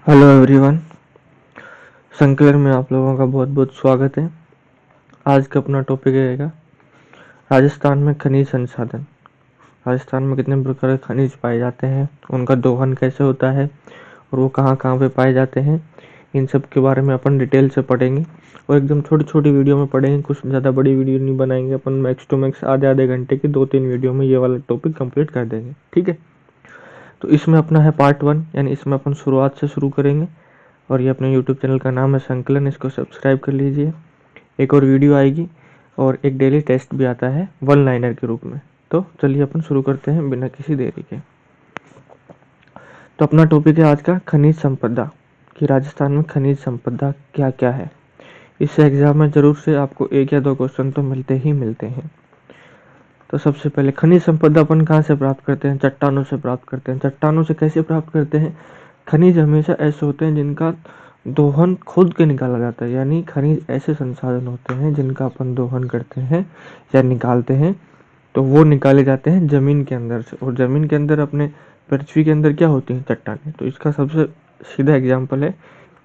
Hello everyone, संकलर में आप लोगों का बहुत बहुत स्वागत है। आज का अपना टॉपिक रहेगा राजस्थान में खनिज संसाधन। राजस्थान में कितने प्रकार के खनिज पाए जाते हैं, उनका दोहन कैसे होता है और वो कहाँ कहाँ पे पाए जाते हैं, इन सब के बारे में अपन डिटेल से पढ़ेंगे और एकदम छोटी छोटी वीडियो में पढ़ेंगे। कुछ ज़्यादा बड़ी वीडियो नहीं बनाएंगे अपन, मैक्स टू मैक्स आधे आधे घंटे की 2-3 वीडियो में ये वाला टॉपिक कंप्लीट कर देंगे, ठीक है। तो इसमें अपना है पार्ट 1, यानी इसमें अपन शुरुआत से शुरू करेंगे और ये अपने यूट्यूब चैनल का नाम है संकलन, इसको सब्सक्राइब कर लीजिए। एक और वीडियो आएगी और एक डेली टेस्ट भी आता है वन लाइनर के रूप में। तो चलिए अपन शुरू करते हैं बिना किसी देरी के। तो अपना टॉपिक है आज का खनिज संपदा, कि राजस्थान में खनिज संपदा क्या क्या है। इससे एग्जाम में जरूर से आपको 1 या 2 क्वेश्चन तो मिलते ही मिलते हैं। तो सबसे पहले खनिज संपदा अपन कहाँ से प्राप्त करते हैं? चट्टानों से प्राप्त करते हैं। चट्टानों से कैसे प्राप्त करते हैं? खनिज हमेशा ऐसे होते हैं जिनका दोहन खुद के निकाला जाता है, यानी खनिज ऐसे संसाधन होते हैं जिनका अपन दोहन करते हैं या निकालते हैं, तो वो निकाले जाते हैं जमीन के अंदर से। और जमीन के अंदर अपने पृथ्वी के अंदर क्या होती हैं? चट्टानें। तो इसका सबसे सीधा एग्जाम्पल है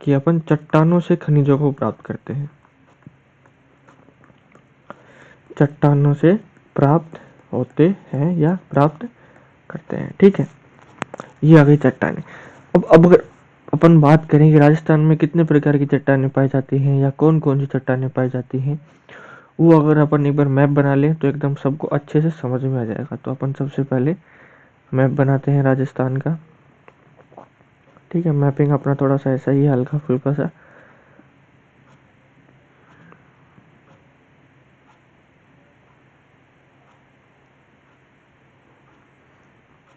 कि अपन चट्टानों से खनिजों को प्राप्त करते हैं, चट्टानों से प्राप्त होते हैं या प्राप्त करते हैं, ठीक है। ये आ गई चट्टानें। अब अगर अपन बात करें कि राजस्थान में कितने प्रकार की चट्टानें पाई जाती हैं या कौन कौन सी चट्टानें पाई जाती हैं, वो अगर अपन एक बार मैप बना लें तो एकदम सबको अच्छे से समझ में आ जाएगा। तो अपन सबसे पहले मैप बनाते हैं राजस्थान का, ठीक है। मैपिंग अपना थोड़ा सा ऐसा ही हल्का फुल्का सा।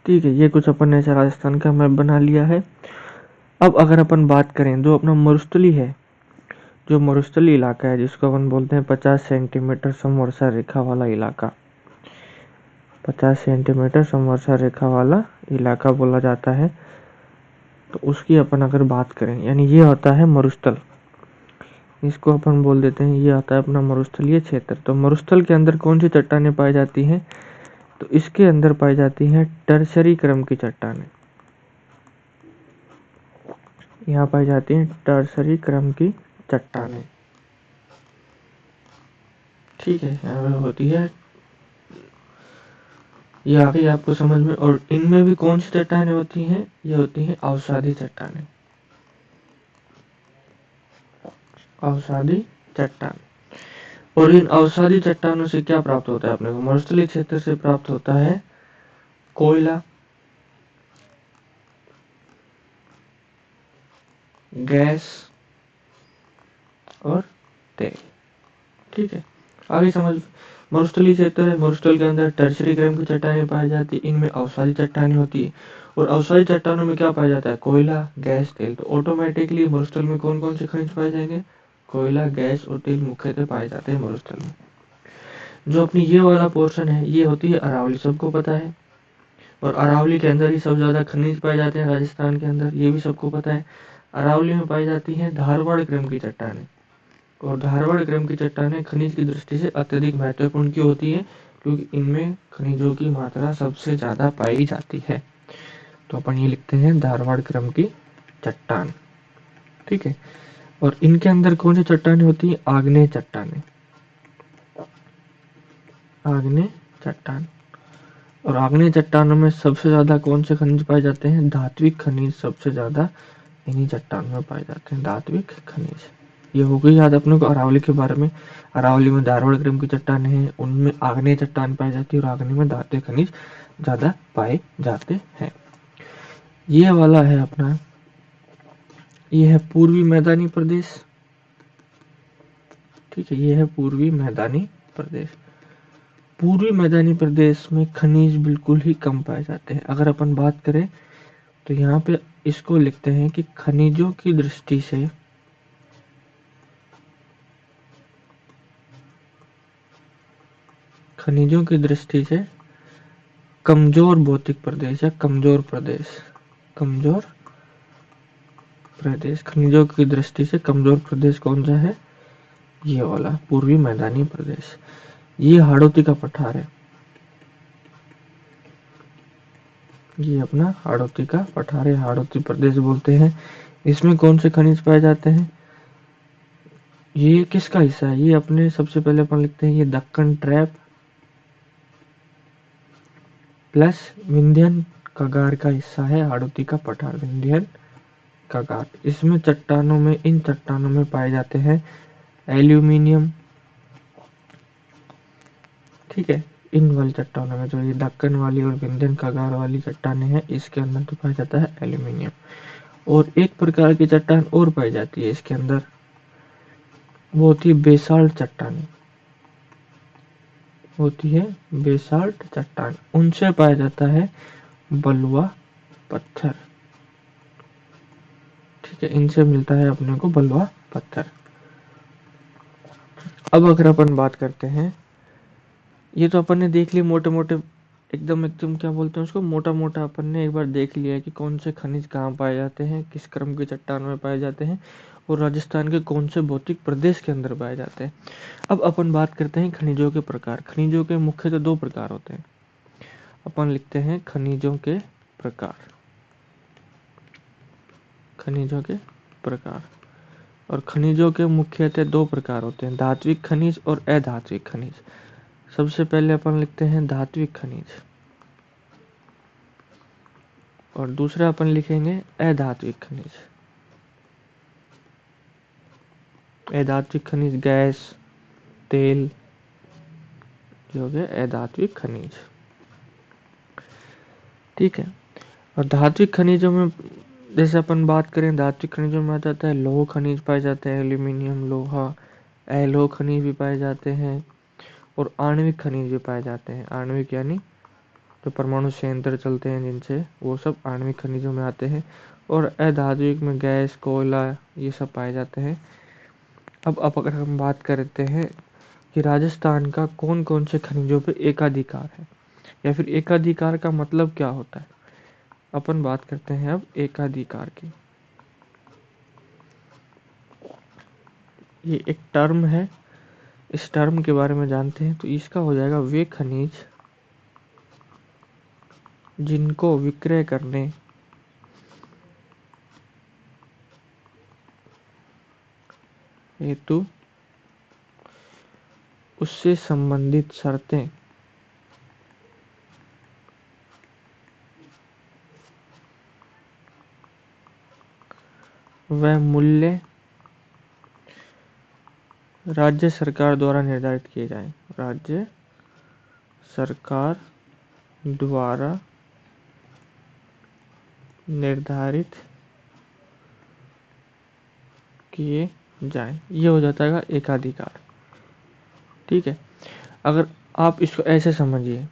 ठीक है, ये कुछ अपन ऐसा राजस्थान का मैप बना लिया है। अब अगर अपन बात करें जो अपना मरुस्थली है, जो मरुस्थली इलाका है जिसको अपन बोलते हैं 50 सेंटीमीटर समवर्षा रेखा वाला इलाका, 50 सेंटीमीटर समवर्षा रेखा वाला इलाका बोला जाता है। तो उसकी अपन अगर बात करें, यानी ये होता है मरुस्थल, इसको अपन बोल देते हैं ये आता है अपना मरुस्थलीय क्षेत्र। तो मरुस्थल के अंदर कौन सी चट्टानें पाई जाती हैं? तो इसके अंदर पाई जाती हैं टर्शरी क्रम की चट्टानें। यहाँ पाई जाती हैं टर्शरी क्रम की चट्टानें, ठीक है। यहाँ पे होती है, ये आ गई आपको समझ में। और इनमें भी कौन सी चट्टानें होती हैं? ये होती हैं अवसादी चट्टानें, अवसादी चट्टान। और इन अवसादी चट्टानों से क्या प्राप्त होता है अपने को? मरुस्थलीय क्षेत्र से प्राप्त होता है कोयला, गैस और तेल, ठीक है। आगे समझ। मरुस्थलीय क्षेत्र है, मरुस्थल के अंदर टर्शरी क्रम की चट्टानें पाई जाती है, इनमें अवसादी चट्टानें होती है। और अवसादी चट्टानों में क्या पाया जाता है? कोयला, गैस, तेल। तो ऑटोमेटिकली मरुस्थल में कौन कौन से खनिज पाए जाएंगे? कोयला, गैस और तेल मुख्यतः पाए जाते हैं मरुस्थल में। जो अपनी ये वाला पोर्शन है ये होती है अरावली, सबको पता है। और अरावली के अंदर ही सबसे ज्यादा खनिज पाए जाते हैं राजस्थान के अंदर, ये भी सबको पता है। अरावली में पाई जाती है धारवाड़ क्रम की चट्टानें। और धारवाड़ क्रम की चट्टानें खनिज की दृष्टि से अत्यधिक महत्वपूर्ण क्यों होती है? क्योंकि इनमें खनिजों की मात्रा सबसे ज्यादा पाई जाती है। तो अपन ये लिखते हैं धारवाड़ क्रम की चट्टान, ठीक है। और इनके अंदर कौन सी चट्टानें होती है? आग्नेय चट्टानें, आग्नेय चट्टान। और आग्नेय चट्टानों में सबसे ज्यादा कौन से खनिज पाए जाते हैं? धात्विक खनिज सबसे ज्यादा इन्हीं चट्टानों में पाए जाते हैं, धात्विक खनिज। ये हो गई याद अपने को अरावली के बारे में। अरावली में धारवाड़ क्रम की चट्टानें हैं, उनमें आग्नेय चट्टान पाई जाती है और आग्नेय में धात्विक खनिज ज्यादा पाए जाते हैं। ये वाला है अपना, ये है पूर्वी मैदानी प्रदेश, ठीक है। ये है पूर्वी मैदानी प्रदेश। पूर्वी मैदानी प्रदेश में खनिज बिल्कुल ही कम पाए जाते हैं। अगर अपन बात करें तो यहाँ पे इसको लिखते हैं कि खनिजों की दृष्टि से खनिजों की दृष्टि से कमजोर भौतिक प्रदेश या कमजोर प्रदेश, कमजोर प्रदेश, खनिजों की दृष्टि से कमजोर प्रदेश कौन सा है? ये वाला पूर्वी मैदानी प्रदेश। ये हाड़ौती का पठार है, ये अपना हाड़ौती का पठार है, हाड़ौती प्रदेश बोलते हैं। इसमें कौन से खनिज पाए जाते हैं? ये किसका हिस्सा है? ये अपने सबसे पहले अपन लिखते हैं ये दक्कन ट्रैप प्लस विंध्यन कगार का हिस्सा है। हाड़ौती का पठार, विंध्यन कगार। इसमें चट्टानों में, इन चट्टानों में पाए जाते हैं एल्यूमिनियम। ठीक है, इन वाली चट्टानों में जो ये दक्कन वाली और विंध्यन कगार वाली चट्टानें हैं, इसके अंदर तो पाया जाता है एल्यूमिनियम। और एक प्रकार की चट्टान और पाई जाती है इसके अंदर, वो होती है बेसाल्ट चट्टान। होती है बेसाल्ट चट्टान, उनसे पाया जाता है बलुआ पत्थर। ठीक है, इनसे मिलता है अपने को बलुआ पत्थर। अब अगर अपन बात करते हैं, ये तो अपन ने देख लिया मोटे मोटे, एकदम एकदम क्या बोलते हैं उसको, मोटा मोटा अपन ने एक बार देख लिया कि कौन से खनिज कहाँ पाए जाते हैं, किस क्रम की चट्टान में पाए जाते हैं, और राजस्थान के कौन से भौतिक प्रदेश के अंदर पाए जाते हैं। अब अपन बात करते हैं खनिजों के प्रकार। खनिजों के मुख्यतः दो प्रकार होते हैं। अपन लिखते हैं खनिजों के प्रकार। खनिजों के प्रकार, और खनिजों के मुख्यतः दो प्रकार होते हैं, धात्विक खनिज और अधात्विक खनिज। सबसे पहले अपन लिखते हैं धात्विक खनिज, और दूसरा अपन लिखेंगे अधात्विक खनिज। अधात्विक खनिज गैस, तेल, जो हो गया अधात्विक खनिज। ठीक है, और धात्विक खनिजों में जैसे अपन बात करें, धात्विक खनिजों में आ जाता है लौह खनिज पाए जाते हैं, एल्यूमिनियम, लोहा, अलोह खनिज भी पाए जाते हैं, और आणविक खनिज भी पाए जाते हैं। आणविक यानी जो परमाणु संयंत्र चलते हैं जिनसे, वो सब आणविक खनिजों में आते हैं। और अधात्विक में गैस, कोयला, ये सब पाए जाते हैं। अब अगर हम बात करते हैं कि राजस्थान का कौन कौन से खनिजों पे एकाधिकार है, या फिर एकाधिकार का मतलब क्या होता है, अपन बात करते हैं अब एकाधिकार की। ये एक टर्म है, इस टर्म के बारे में जानते हैं तो इसका हो जाएगा वे खनिज जिनको विक्रय करने हेतु उससे संबंधित शर्तें व मूल्य राज्य सरकार द्वारा निर्धारित किए जाएं। राज्य सरकार द्वारा निर्धारित किए जाएं, ये हो जाता है एकाधिकार। ठीक है, अगर आप इसको ऐसे समझिए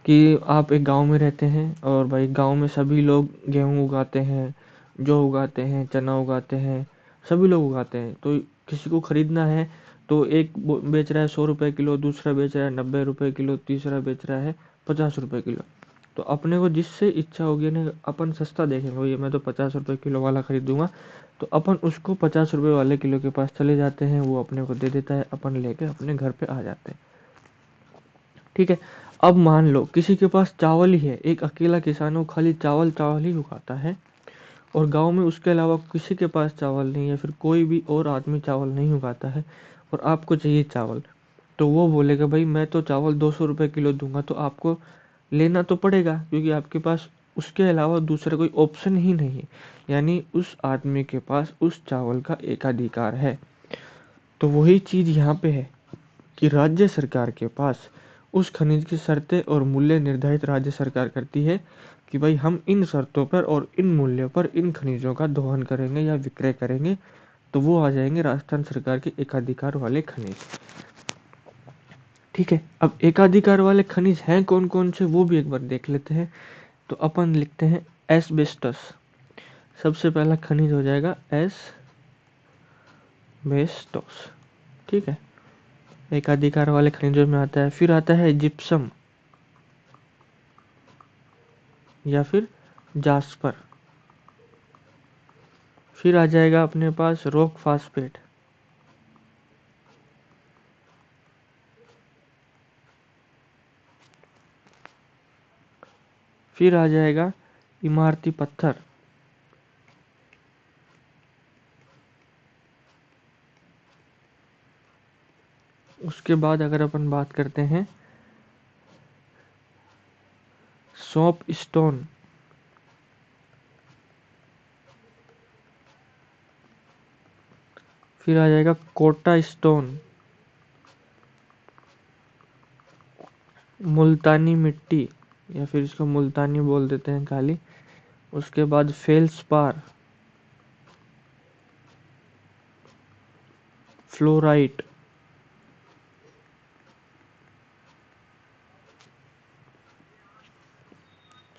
कि आप एक गांव में रहते हैं, और भाई गांव में सभी लोग गेहूं उगाते हैं, जौ उगाते हैं, चना उगाते हैं, सभी लोग उगाते हैं। तो किसी को खरीदना है तो एक बेच रहा है 100 रुपए किलो, दूसरा बेच रहा है 90 रुपए किलो, तीसरा बेच रहा है 50 रुपए किलो। तो अपने को जिससे इच्छा होगी ना, अपन सस्ता देखेंगे, भैया मैं तो 50 रुपए किलो वाला खरीदूंगा, तो अपन उसको 50 रुपए वाले किलो के पास चले जाते हैं, वो अपने को दे देता है, अपन लेके अपने घर पे आ जाते हैं। ठीक है, अब मान लो किसी के पास चावल ही है, एक अकेला किसान हो, खाली चावल चावल ही उगाता है, और गांव में उसके अलावा किसी के पास चावल नहीं है, फिर कोई भी और आदमी चावल नहीं उगाता है, और आपको चाहिए चावल। तो वो बोलेगा भाई मैं तो चावल 200 रुपए किलो दूंगा, तो आपको लेना तो पड़ेगा, क्योंकि आपके पास उसके अलावा दूसरा कोई ऑप्शन ही नहीं है, यानी उस आदमी के पास उस चावल का एकाधिकार है। तो वही चीज यहाँ पे है कि राज्य सरकार के पास उस खनिज की शर्तें और मूल्य निर्धारित राज्य सरकार करती है कि भाई हम इन शर्तों पर और इन मूल्यों पर इन खनिजों का दोहन करेंगे या विक्रय करेंगे, तो वो आ जाएंगे राजस्थान सरकार के एकाधिकार वाले खनिज। ठीक है, अब एकाधिकार वाले खनिज हैं कौन कौन से, वो भी एक बार देख लेते हैं। तो अपन लिखते हैं एस्बेस्टस। सबसे पहला खनिज हो जाएगा एस्बेस्टस। ठीक है, एकाधिकार वाले खनिजों में आता है। फिर आता है जिप्सम या फिर जास्पर। फिर आ जाएगा अपने पास रॉक फास्फेट। फिर आ जाएगा इमारती पत्थर। उसके बाद अगर अपन बात करते हैं सोप स्टोन, फिर आ जाएगा कोटा स्टोन, मुल्तानी मिट्टी या फिर इसको मुल्तानी बोल देते हैं खाली। उसके बाद फेल्सपार, फ्लोराइट,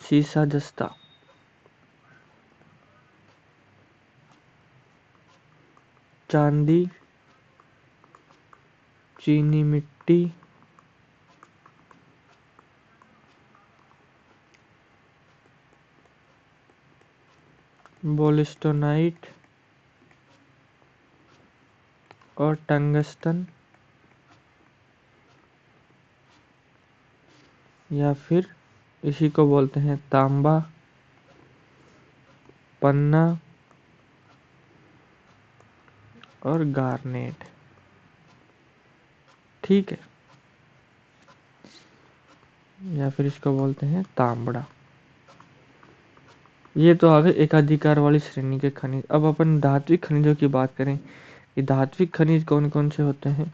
सीसा जस्ता, चांदी, चीनी मिट्टी, बोलिस्टोनाइट और टंगस्टन, या फिर इसी को बोलते हैं तांबा, पन्ना और गार्नेट। ठीक है, या फिर इसको बोलते हैं तांबड़ा। ये तो आ गए एकाधिकार वाली श्रेणी के खनिज। अब अपन धात्विक खनिजों की बात करें कि धात्विक खनिज कौन कौन से होते हैं।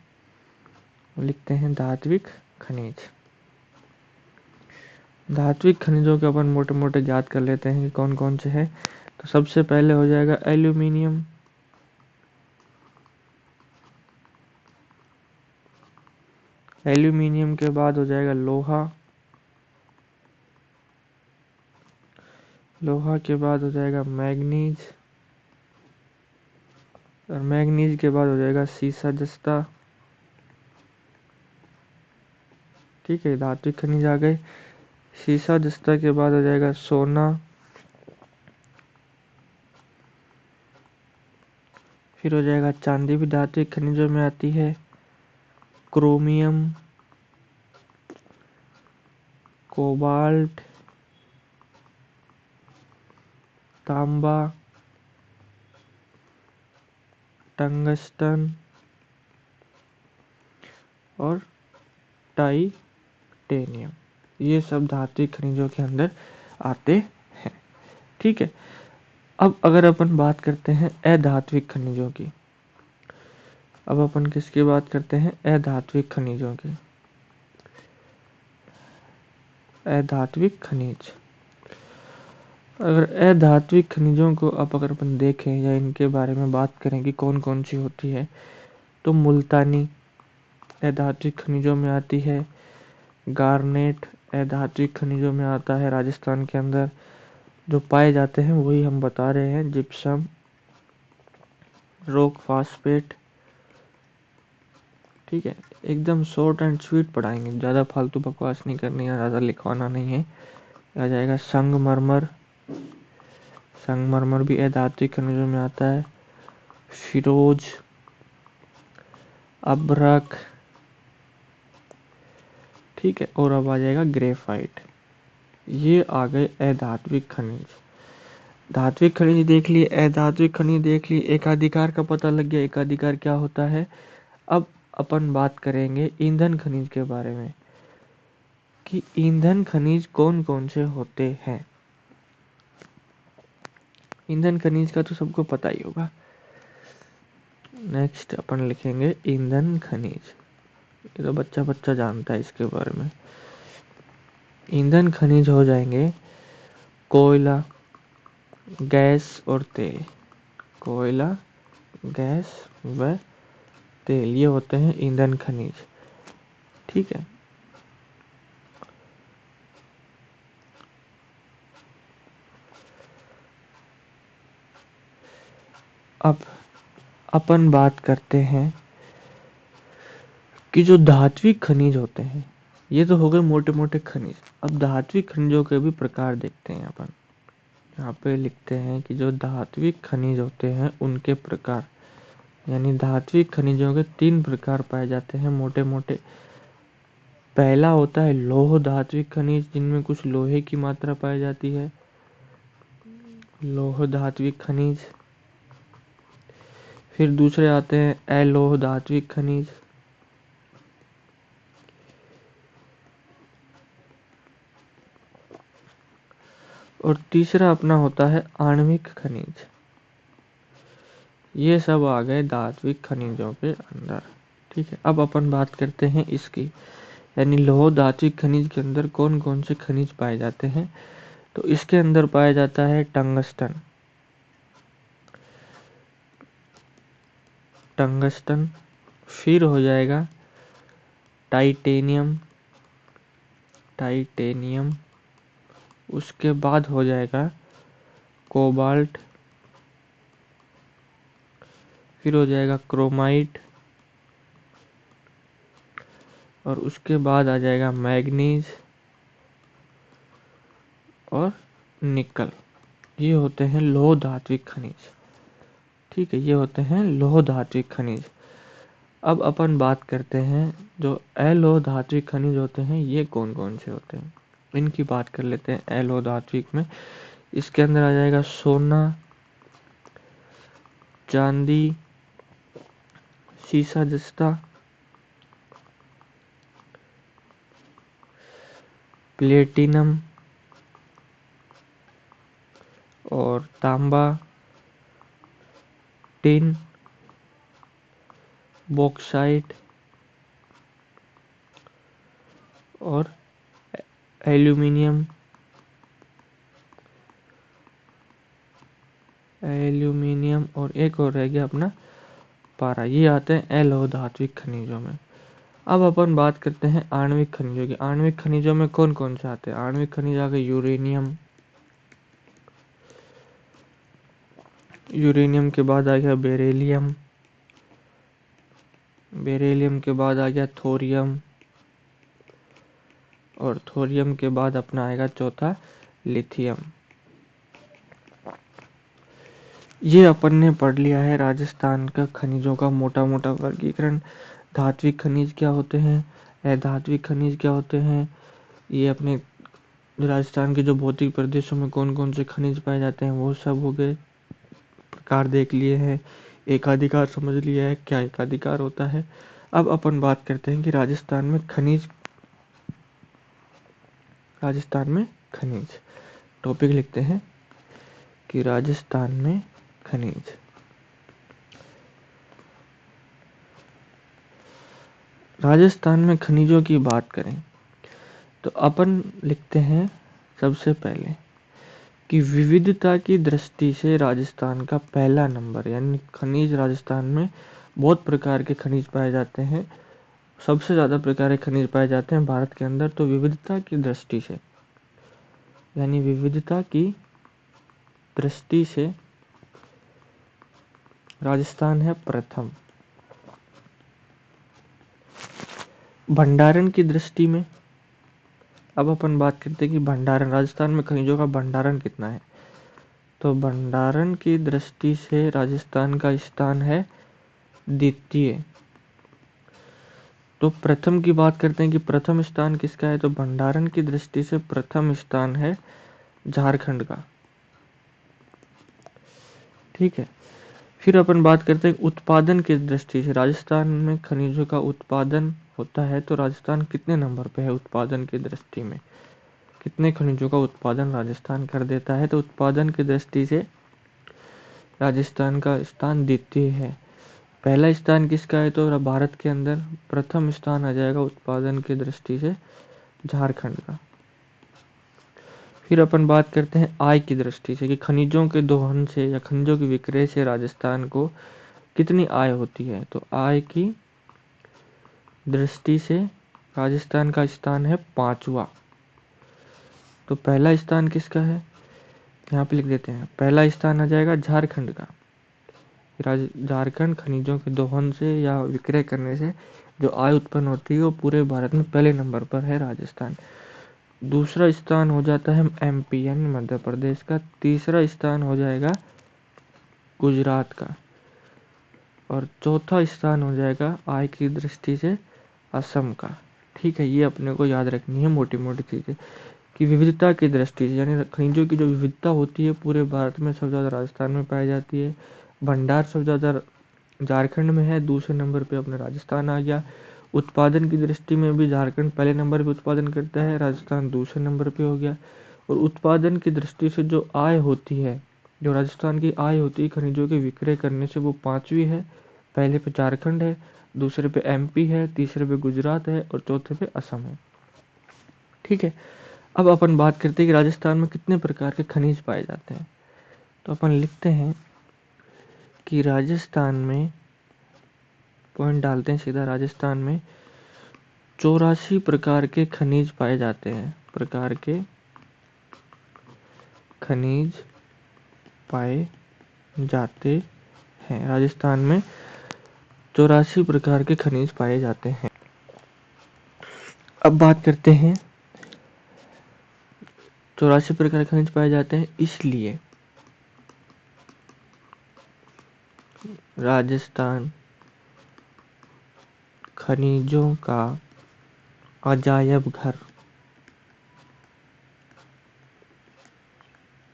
लिखते हैं धात्विक खनिज। धात्विक खनिजों के अपन मोटे मोटे याद कर लेते हैं कि कौन कौन से हैं। तो सबसे पहले हो जाएगा एल्यूमिनियम, एल्यूमिनियम के बाद हो जाएगा लोहा, लोहा के बाद हो जाएगा मैग्नीज, और मैग्नीज के बाद हो जाएगा सीसा जस्ता। ठीक है, धात्विक खनिज आ गए। सीसा जस्ता के बाद हो जाएगा सोना, फिर हो जाएगा चांदी भी धात्विक खनिजों में आती है, क्रोमियम, कोबाल्ट, तांबा, टंगस्टन और टाइटेनियम। ये सब धात्विक खनिजों के अंदर आते हैं। ठीक है, अब अगर अपन बात करते हैं अधात्विक खनिजों की, अब अपन किसकी बात करते हैं, अधात्विक खनिजों की। अधात्विक खनिज, अगर अधात्विक खनिजों को अब अगर अपन देखें या इनके बारे में बात करें कि कौन कौन सी होती है, तो मुल्तानी अधात्विक खनिजों में आती है, गार्नेट अधात्विक खनिजों में आता है, राजस्थान के अंदर जो पाए जाते हैं वही हम बता रहे हैं, जिप्सम, रॉक फास्फेट। ठीक है, एकदम शॉर्ट एंड स्वीट पढ़ाएंगे, ज़्यादा फालतू बकवास नहीं करनी है, ज़्यादा लिखवाना नहीं है। आ जाएगा संगमरमर, संगमरमर भी अधात्विक खनिजों में आता है, फिरोज, अब्रक। ठीक है, और अब आ जाएगा ग्रेफाइट। ये आ गए अधात्विक खनिज। धात्विक खनिज देख लिए, अधात्विक खनिज देख लिए, एकाधिकार का पता लग गया एकाधिकार क्या होता है। अब अपन बात करेंगे ईंधन खनिज के बारे में कि ईंधन खनिज कौन कौन से होते हैं। ईंधन खनिज का तो सबको पता ही होगा। नेक्स्ट अपन लिखेंगे ईंधन खनिज, ये तो बच्चा बच्चा जानता है इसके बारे में। ईंधन खनिज हो जाएंगे कोयला, गैस और तेल। कोयला, गैस व तेल, ये होते हैं ईंधन खनिज। ठीक है, अब अपन बात करते हैं कि जो धात्विक खनिज होते हैं, ये तो हो गए मोटे मोटे खनिज। अब धात्विक खनिजों के भी प्रकार देखते हैं अपन। यहाँ पे लिखते हैं कि जो धात्विक खनिज होते हैं उनके प्रकार, यानी धात्विक खनिजों के 3 प्रकार पाए जाते हैं मोटे मोटे। पहला होता है लौह धात्विक खनिज, जिनमें कुछ लोहे की मात्रा पाई जाती है, लौह धात्विक खनिज। फिर दूसरे आते हैं अलोह धात्विक खनिज, और तीसरा अपना होता है आणविक खनिज। ये सब आ गए धात्विक खनिजों के अंदर। ठीक है, अब अपन बात करते हैं इसकी, यानी लौह धात्विक खनिज के अंदर कौन कौन से खनिज पाए जाते हैं। तो इसके अंदर पाया जाता है टंगस्टन, टंगस्टन, फिर हो जाएगा टाइटेनियम, टाइटेनियम, उसके बाद हो जाएगा कोबाल्ट, फिर हो जाएगा क्रोमाइट, और उसके बाद आ जाएगा मैग्नीज और निकल। ये होते हैं लौह धात्विक खनिज। ठीक है, ये होते हैं लौह धात्विक खनिज। अब अपन बात करते हैं जो अलोह धात्विक खनिज होते हैं, ये कौन कौन से होते हैं, इनकी बात कर लेते हैं। अलोह धात्विक में इसके अंदर आ जाएगा सोना, चांदी, सीसा जस्ता, प्लेटिनम और तांबा, टिन, बॉक्साइट और एल्यूमिनियम, एल्यूमिनियम और एक और रह गया अपना पारा। ये आते हैं अलोह धात्विक खनिजों में। अब अपन बात करते हैं आणविक खनिजों की। आणविक खनिजों में कौन कौन से आते हैं। आणविक खनिज आ गए यूरेनियम, यूरेनियम के बाद आ गया बेरिलियम, बेरिलियम के बाद आ गया थोरियम, और थोरियम के बाद अपना आएगा चौथा लिथियम। ये अपन ने पढ़ लिया है राजस्थान का खनिजों का मोटा मोटा वर्गीकरण। धात्विक खनिज क्या होते हैं, अधात्विक खनिज क्या होते हैं, ये अपने राजस्थान के जो भौतिक प्रदेशों में कौन कौन से खनिज पाए जाते हैं वो सब हो गए, प्रकार देख लिए हैं, एकाधिकार समझ लिया है क्या एकाधिकार होता है। अब अपन बात करते हैं कि राजस्थान में खनिज, राजस्थान में खनिज टॉपिक लिखते हैं कि राजस्थान में खनिज। राजस्थान में खनिजों की बात करें तो अपन लिखते हैं सबसे पहले कि विविधता की दृष्टि से राजस्थान का पहला नंबर, यानी खनिज राजस्थान में बहुत प्रकार के खनिज पाए जाते हैं, सबसे ज़्यादा प्रकार के खनिज पाए जाते हैं भारत के अंदर। तो विविधता की दृष्टि से, यानी विविधता की दृष्टि से राजस्थान है प्रथम। भंडारण की दृष्टि में अब अपन बात करते हैं कि भंडारण, राजस्थान में खनिजों का भंडारण कितना है। तो भंडारण की दृष्टि से राजस्थान का स्थान है द्वितीय। तो प्रथम की बात करते हैं कि प्रथम स्थान किसका है। तो भंडारण की दृष्टि से प्रथम स्थान है झारखंड का। ठीक है, फिर अपन बात करते हैं उत्पादन की दृष्टि से राजस्थान में खनिजों का उत्पादन होता है। तो राजस्थान कितने नंबर पे है उत्पादन की दृष्टि में, कितने खनिजों का उत्पादन राजस्थान कर देता है। तो उत्पादन की दृष्टि से राजस्थान का स्थान द्वितीय है। पहला स्थान किसका है। तो भारत के अंदर प्रथम स्थान आ जाएगा उत्पादन की दृष्टि से झारखंड का। फिर अपन बात करते हैं आय की दृष्टि से कि खनिजों के दोहन से या खनिजों के विक्रय से राजस्थान को कितनी आय होती है। तो आय की दृष्टि से राजस्थान का स्थान है पांचवा। तो पहला स्थान किसका है, यहाँ पे लिख देते हैं। पहला स्थान आ जाएगा झारखंड का। झारखंड खनिजों के दोहन से या विक्रय करने से जो आय उत्पन्न होती है वो पूरे भारत में पहले नंबर पर है राजस्थान। दूसरा स्थान हो जाता है एमपी यानी मध्य प्रदेश का। तीसरा स्थान हो जाएगा गुजरात का, और चौथा स्थान हो जाएगा आय की दृष्टि से असम का। ठीक है, ये अपने को याद रखनी है मोटी मोटी चीजें कि विविधता की दृष्टि से, यानी खनिजों की जो विविधता होती है पूरे भारत में सबसे ज़्यादा राजस्थान में पाई जाती है। भंडार सबसे ज़्यादा झारखंड में है, दूसरे नंबर पे अपना राजस्थान आ गया। उत्पादन की दृष्टि में भी झारखंड पहले नंबर पे उत्पादन करता है, राजस्थान दूसरे नंबर पे हो गया। और उत्पादन की दृष्टि से जो आय होती है, जो राजस्थान की आय होती है खनिजों के विक्रय करने से, वो 5वीं है। पहले पे झारखंड है, दूसरे पे एमपी है, तीसरे पे गुजरात है और चौथे पे असम है। ठीक है, अब अपन बात करते हैं कि राजस्थान में कितने प्रकार के खनिज पाए जाते हैं। तो अपन लिखते हैं कि राजस्थान में, पॉइंट डालते हैं सीधा, राजस्थान में 84 प्रकार के खनिज पाए जाते हैं। प्रकार के खनिज पाए जाते हैं। राजस्थान में 84 प्रकार के खनिज पाए जाते हैं। अब बात करते हैं, 84 प्रकार के खनिज पाए जाते हैं, इसलिए राजस्थान खनिजों का अजायब घर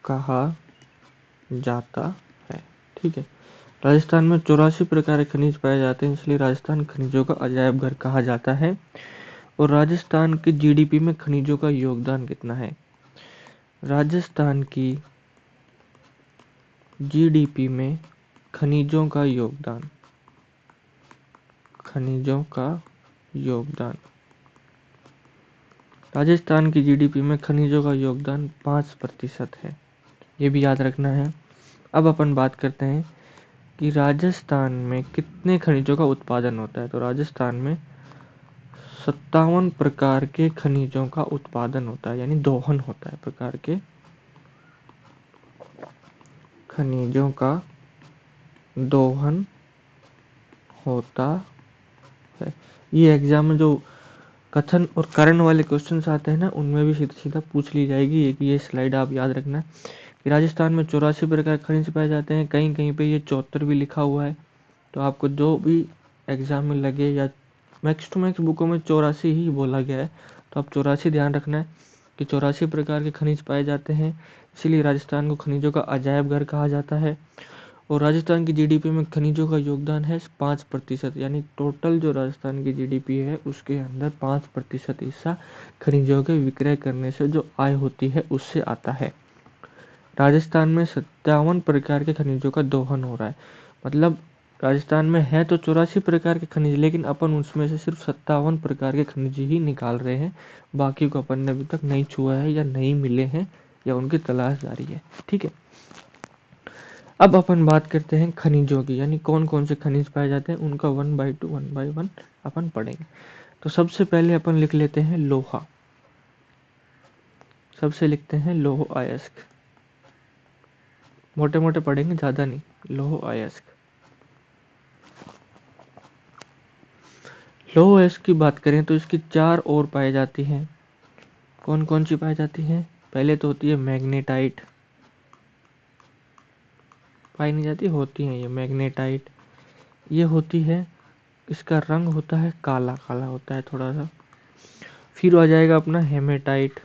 कहा जाता है। ठीक है, राजस्थान में 84 प्रकार के खनिज पाए जाते हैं, इसलिए राजस्थान खनिजों का अजायब घर कहा जाता है। और राजस्थान की जीडीपी में खनिजों का योगदान कितना है? राजस्थान की जीडीपी में खनिजों का योगदान, खनिजों का योगदान, राजस्थान की जीडीपी में खनिजों का योगदान 5% है। ये भी याद रखना है। अब अपन बात करते हैं कि राजस्थान में कितने खनिजों का उत्पादन होता है। तो राजस्थान में 57 प्रकार के खनिजों का उत्पादन होता है, यानी दोहन होता है। प्रकार के खनिजों का दोहन होता है। ये एग्जाम में जो कथन और करण वाले क्वेश्चंस आते हैं ना, उनमें भी सीधा सीधा पूछ ली जाएगी। एक ये स्लाइड आप याद रखना कि राजस्थान में 84 प्रकार के खनिज पाए जाते हैं। कहीं कहीं पे ये 74 भी लिखा हुआ है। तो आपको जो भी एग्जाम में लगे, या मैक्स टू मैक्स बुकों में 84 ही बोला गया है, तो आप 84 ध्यान रखना है कि 84 प्रकार के खनिज पाए जाते हैं, इसीलिए राजस्थान को खनिजों का अजायब घर कहा जाता है। और राजस्थान की जीडीपी में खनिजों का योगदान है 5%, यानी टोटल जो राजस्थान की जीडीपी है उसके अंदर 5% हिस्सा खनिजों के विक्रय करने से जो आय होती है उससे आता है। राजस्थान में 57 प्रकार के खनिजों का दोहन हो रहा है। मतलब राजस्थान में है तो 84 प्रकार के खनिज, लेकिन अपन उसमें से सिर्फ 57 प्रकार के खनिज ही निकाल रहे हैं। बाकी को अपन ने अभी तक नहीं छुआ है, या नहीं मिले हैं, या उनकी तलाश जारी है। ठीक है, अब अपन बात करते हैं खनिजों की, यानी कौन कौन से खनिज पाए जाते हैं, उनका 1 बाय 2 1 बाय 1 अपन पढ़ेंगे। तो सबसे पहले अपन लिख लेते हैं लोहा। सबसे लिखते हैं लोह अयस्क। मोटे मोटे पढ़ेंगे, ज्यादा नहीं। लोह अयस्क। लोह अयस्क की बात करें तो इसकी 4 और पाई जाती हैं। कौन कौन सी पाई जाती हैं? पहले तो होती है मैग्नेटाइट। पाई नहीं जाती, होती है ये मैग्नेटाइट। ये होती है, इसका रंग होता है काला काला होता है थोड़ा सा। फिर आ जाएगा अपना हेमेटाइट।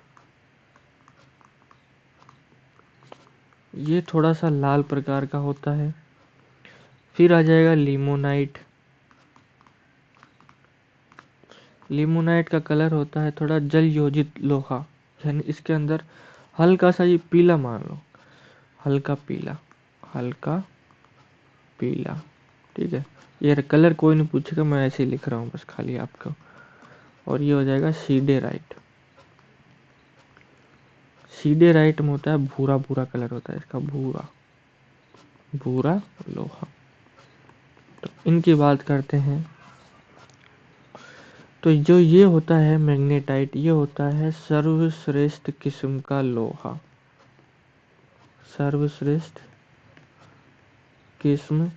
ये थोड़ा सा लाल प्रकार का होता है। फिर आ जाएगा लिमोनाइट। लिमोनाइट का कलर होता है थोड़ा जल योजित लोहा, यानी इसके अंदर हल्का सा ये पीला मान लो, हल्का पीला, हल्का पीला। ठीक है, ये कलर कोई नहीं पूछेगा, मैं ऐसे ही लिख रहा हूँ बस खाली आपको। और ये हो जाएगा सीडेराइट। सीडेराइट में होता है भूरा भूरा कलर होता है इसका, भूरा भूरा लोहा। तो इनकी बात करते हैं, तो जो ये होता है मैग्नेटाइट, ये होता है सर्वश्रेष्ठ किस्म का लोहा। सर्वश्रेष्ठ किस्म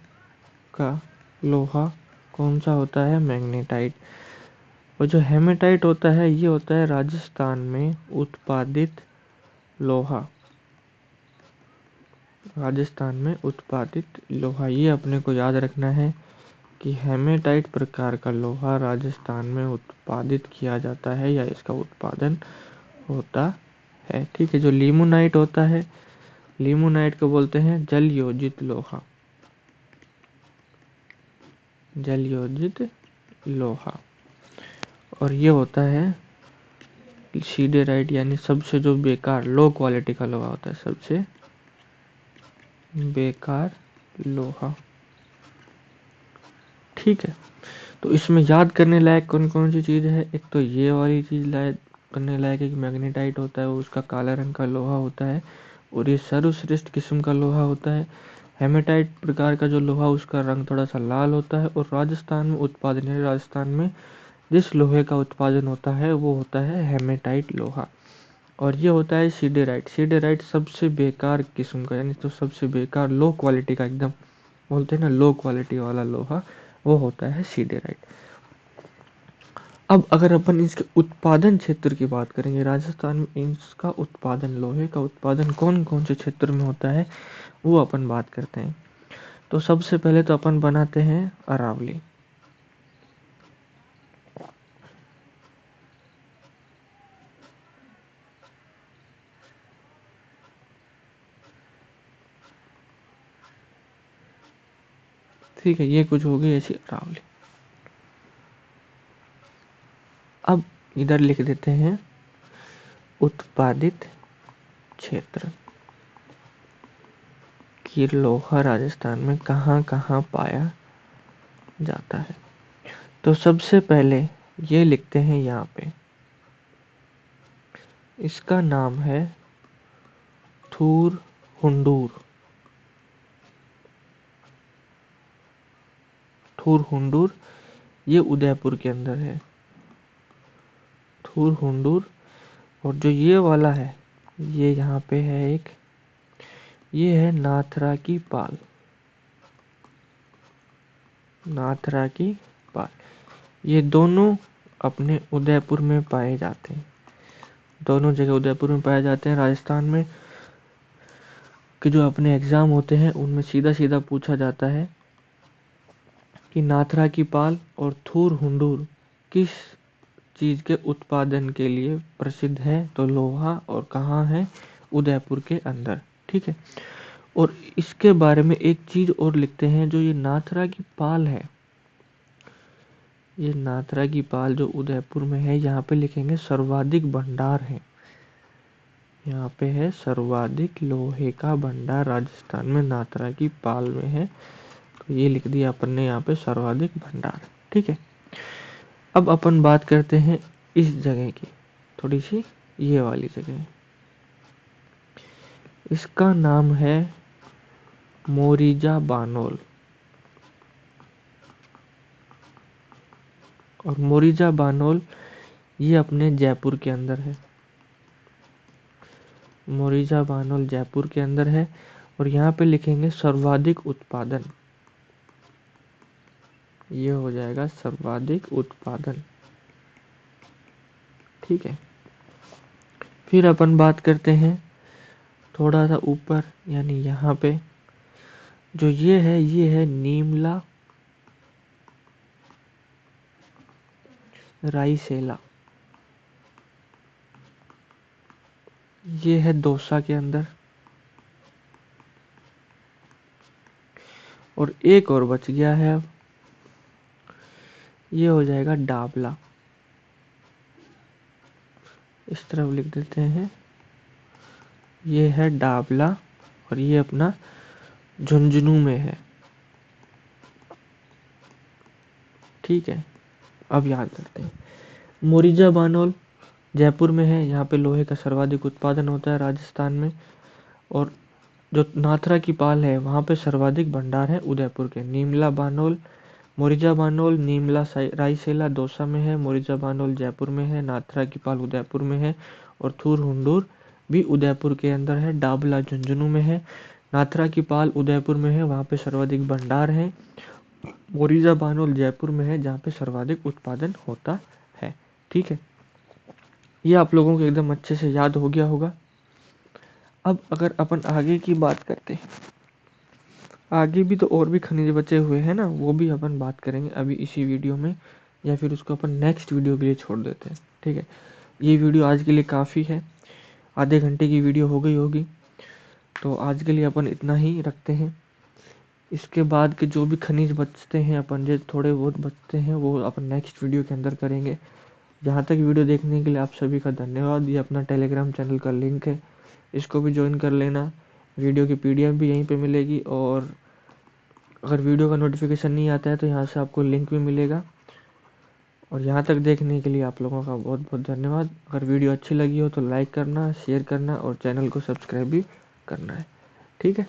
का लोहा कौन सा होता है? मैग्नेटाइट। और जो हेमेटाइट होता है, ये होता है राजस्थान में उत्पादित लोहा। राजस्थान में उत्पादित लोहा, ये अपने को याद रखना है कि हेमेटाइट प्रकार का लोहा राजस्थान में उत्पादित किया जाता है, या इसका उत्पादन होता है। ठीक है, जो लिमोनाइट होता है, लिमोनाइट को बोलते हैं जल योजित लोहा। जल योजित लोहा। और ये होता है सीडेराइट यानी सबसे जो बेकार लो क्वालिटी का लोहा होता है, सबसे बेकार लोहा। ठीक है, तो इसमें याद करने लायक कौन कौन सी चीज़ है? एक तो ये वाली चीज़ लायक करने लायक है कि मैग्नेटाइट होता है, वो उसका काला रंग का लोहा होता है और ये सर्वश्रेष्ठ किस्म का लोहा होता है। हेमेटाइट प्रकार का जो लोहा उसका रंग थोड़ा सा लाल होता है और राजस्थान में उत्पादन है, राजस्थान में जिस लोहे का उत्पादन होता है वो होता है हेमेटाइट लोहा। और ये होता है सीडेराइट। सीडेराइट सबसे बेकार किस्म का, यानी तो सबसे बेकार लो क्वालिटी का, एकदम बोलते हैं ना लो क्वालिटी वाला लोहा, वो होता है सीडेराइट। अब अगर अपन इसके उत्पादन क्षेत्र की बात करेंगे, राजस्थान में इसका उत्पादन, लोहे का उत्पादन कौन कौन से क्षेत्र में होता है वो अपन बात करते हैं। तो सबसे पहले तो अपन बनाते हैं अरावली। ठीक है, ये कुछ हो गई ऐसी अरावली। अब इधर लिख देते हैं उत्पादित क्षेत्र कि लोहा राजस्थान में कहाँ कहाँ पाया जाता है। तो सबसे पहले ये लिखते हैं यहाँ पे, इसका नाम है थूर हुंडूर। थूर हुंडूर ये उदयपुर के अंदर है, थूर हुंडूर। और जो ये वाला है, ये यहाँ पे है एक, ये है नाथरा की पाल। नाथरा की पाल, ये दोनों अपने उदयपुर में पाए जाते हैं। दोनों जगह उदयपुर में पाए जाते हैं। राजस्थान में कि जो अपने एग्जाम होते हैं उनमें सीधा सीधा पूछा जाता है कि नाथरा की पाल और थूर हुंडूर किस चीज के उत्पादन के लिए प्रसिद्ध है? तो लोहा। और कहाँ है? उदयपुर के अंदर। ठीक है, और इसके बारे में एक चीज और लिखते हैं, जो ये नाथरा की पाल है, ये नाथरा की पाल जो उदयपुर में है, यहाँ पे लिखेंगे सर्वाधिक भंडार है। यहाँ पे है सर्वाधिक लोहे का भंडार राजस्थान में नाथरा की पाल में है। तो ये लिख दिया अपन ने यहाँ पे सर्वाधिक भंडार। ठीक है, अब अपन बात करते हैं इस जगह की, थोड़ी सी ये वाली जगह। इसका नाम है मोरीजा बानोल। और मोरीजा बानोल ये अपने जयपुर के अंदर है। मोरीजा बानोल जयपुर के अंदर है और यहाँ पे लिखेंगे सर्वाधिक उत्पादन। ये हो जाएगा सर्वाधिक उत्पादन। ठीक है, फिर अपन बात करते हैं थोड़ा सा ऊपर, यानी यहाँ पे जो ये है नीमला रायसेला। ये है दौसा के अंदर। और एक और बच गया है, अब ये हो जाएगा डाबला। इस तरफ लिख देते हैं, ये है डाबला और ये अपना झुंझुनू में है। ठीक है, अब याद करते हैं। मोरीजा बानोल जयपुर में है, यहाँ पे लोहे का सर्वाधिक उत्पादन होता है राजस्थान में। और जो नाथरा की पाल है वहाँ पे सर्वाधिक भंडार है उदयपुर के। नीमला बानोल, मोरीजा बानोल, नीमला रायसेला दौसा में है, मोरीजा बानोल जयपुर में है, नाथरा की पाल उदयपुर में है और थूर हुंडूर भी उदयपुर के अंदर है। डाबला झुंझुनू में है, नाथरा की पाल उदयपुर में है, वहाँ पे सर्वाधिक भंडार है। मोरीजा बानोल जयपुर में है, जहाँ पे सर्वाधिक उत्पादन होता है। ठीक है, ये आप लोगों को एकदम अच्छे से याद हो गया होगा। अब अगर अपन आगे की बात करते हैं, आगे भी तो और भी खनिज बचे हुए हैं ना, वो भी अपन बात करेंगे अभी इसी वीडियो में, या फिर उसको अपन नेक्स्ट वीडियो के लिए छोड़ देते हैं। ठीक है, ये वीडियो आज के लिए काफ़ी है, आधे घंटे की वीडियो हो गई होगी, तो आज के लिए अपन इतना ही रखते हैं। इसके बाद के जो भी खनिज बचते हैं अपन, जो थोड़े बहुत बचते हैं, वो अपन नेक्स्ट वीडियो के अंदर करेंगे। जहाँ तक वीडियो देखने के लिए आप सभी का धन्यवाद। ये अपना टेलीग्राम चैनल का लिंक है, इसको भी ज्वाइन कर लेना। वीडियो की पीडीएफ भी यहीं पे मिलेगी, और अगर वीडियो का नोटिफिकेशन नहीं आता है तो यहाँ से आपको लिंक भी मिलेगा। और यहाँ तक देखने के लिए आप लोगों का बहुत बहुत धन्यवाद। अगर वीडियो अच्छी लगी हो तो लाइक करना, शेयर करना और चैनल को सब्सक्राइब भी करना है। ठीक है।